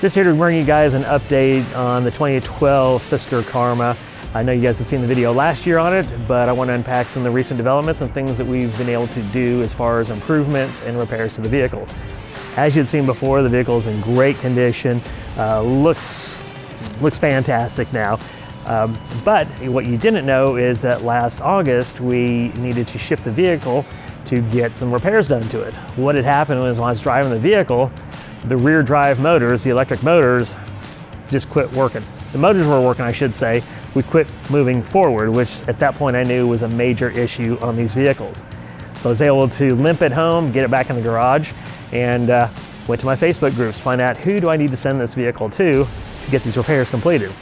Just here to bring you guys an update on the 2012 Fisker Karma. I know you guys had seen the video last year on it, but I want to unpack some of the recent developments and things that we've been able to do as far as improvements and repairs to the vehicle. As you'd seen before, the vehicle is in great condition, looks fantastic now. But what you didn't know is that last August we needed to ship the vehicle to get some repairs done to it. What had happened was when I was driving the vehicle, the rear drive motors, the electric motors, just quit working. The motors were working, I should say. We quit moving forward, which at that point I knew was a major issue on these vehicles. So I was able to limp it home, get it back in the garage, and went to my Facebook groups to find out who do I need to send this vehicle to get these repairs completed.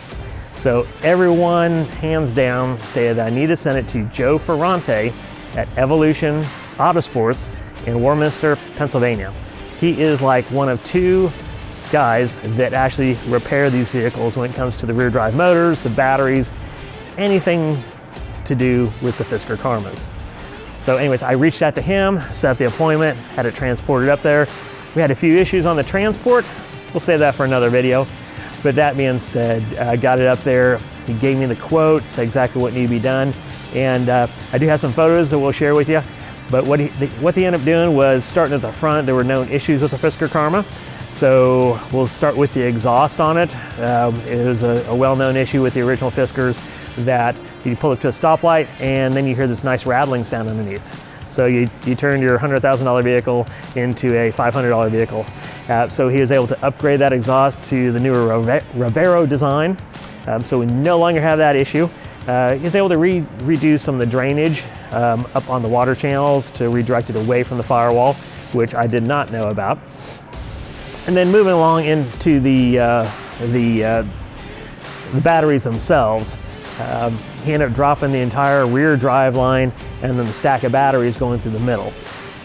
So everyone, hands down, stated that I need to send it to Joe Ferrante at EVolution Autosports in Warminster, Pennsylvania. He is like one of two guys that actually repair these vehicles when it comes to the rear drive motors, the batteries, anything to do with the Fisker Karmas. So anyways, I reached out to him, set up the appointment, had it transported up there. We had a few issues on the transport. We'll save that for another video. But that being said, I got it up there. He gave me the quote, said exactly what needed to be done. And I do have some photos that we'll share with you. But what they ended up doing was starting at the front. There were known issues with the Fisker Karma. So we'll start with the exhaust on it. It was a well-known issue with the original Fiskers that you pull up to a stoplight and then you hear this nice rattling sound underneath. So you turned your $100,000 vehicle into a $500 vehicle. So he was able to upgrade that exhaust to the newer Ravero design. So we no longer have that issue. He was able to redo some of the drainage up on the water channels to redirect it away from the firewall, which I did not know about. And then moving along into the batteries themselves, he ended up dropping the entire rear drive line and then the stack of batteries going through the middle.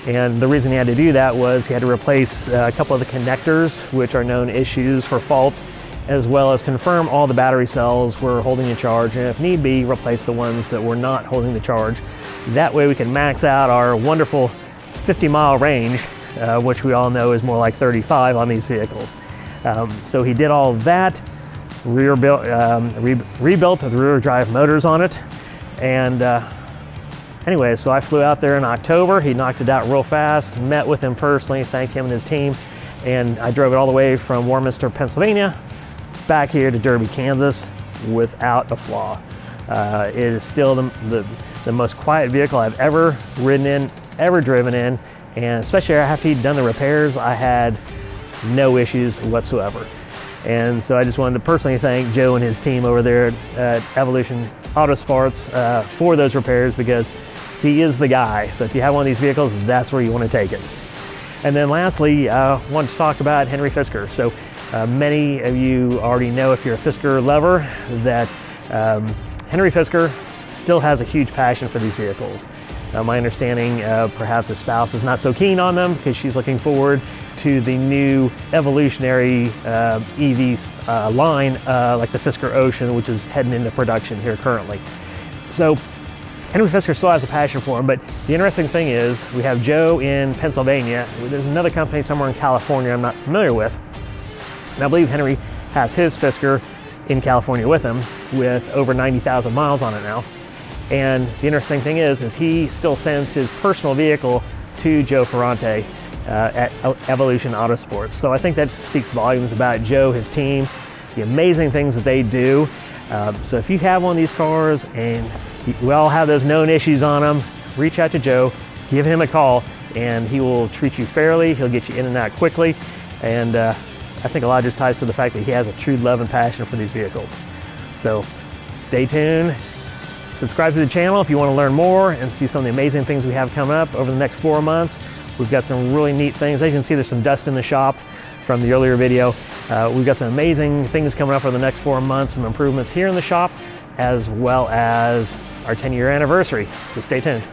And the reason he had to do that was he had to replace a couple of the connectors, which are known issues for faults, as well as confirm all the battery cells were holding a charge, and if need be, replace the ones that were not holding the charge. That way we can max out our wonderful 50-mile range, which we all know is more like 35 on these vehicles. So he did all that, rebuilt the rear drive motors on it, and anyway, so I flew out there in October. He knocked it out real fast, met with him personally, thanked him and his team, and I drove it all the way from Warminster, Pennsylvania, back here to Derby, Kansas, without a flaw. It is still the most quiet vehicle I've ever ridden in, ever driven in, and especially after he'd done the repairs, I had no issues whatsoever. And so I just wanted to personally thank Joe and his team over there at EVolution Autosports for those repairs, because he is the guy. So if you have one of these vehicles, that's where you want to take it. And then lastly, I want to talk about Henry Fisker. So many of you already know, if you're a Fisker lover, that Henry Fisker still has a huge passion for these vehicles. My understanding, perhaps his spouse is not so keen on them because she's looking forward to the new evolutionary EV line, like the Fisker Ocean, which is heading into production here currently. So Henry Fisker still has a passion for them, but the interesting thing is we have Joe in Pennsylvania. There's another company somewhere in California I'm not familiar with, and I believe Henry has his Fisker in California with him, with over 90,000 miles on it now. And the interesting thing is he still sends his personal vehicle to Joe Ferrante at EVolution Autosports. So I think that speaks volumes about Joe, his team, the amazing things that they do. So if you have one of these cars and we all have those known issues on them, reach out to Joe, give him a call, and he will treat you fairly. He'll get you in and out quickly. And I think a lot just ties to the fact that he has a true love and passion for these vehicles. So stay tuned. Subscribe to the channel if you want to learn more and see some of the amazing things we have coming up over the next 4 months. We've got some really neat things. As you can see, there's some dust in the shop from the earlier video. We've got some amazing things coming up over the next 4 months, some improvements here in the shop, as well as our 10-year anniversary. So stay tuned.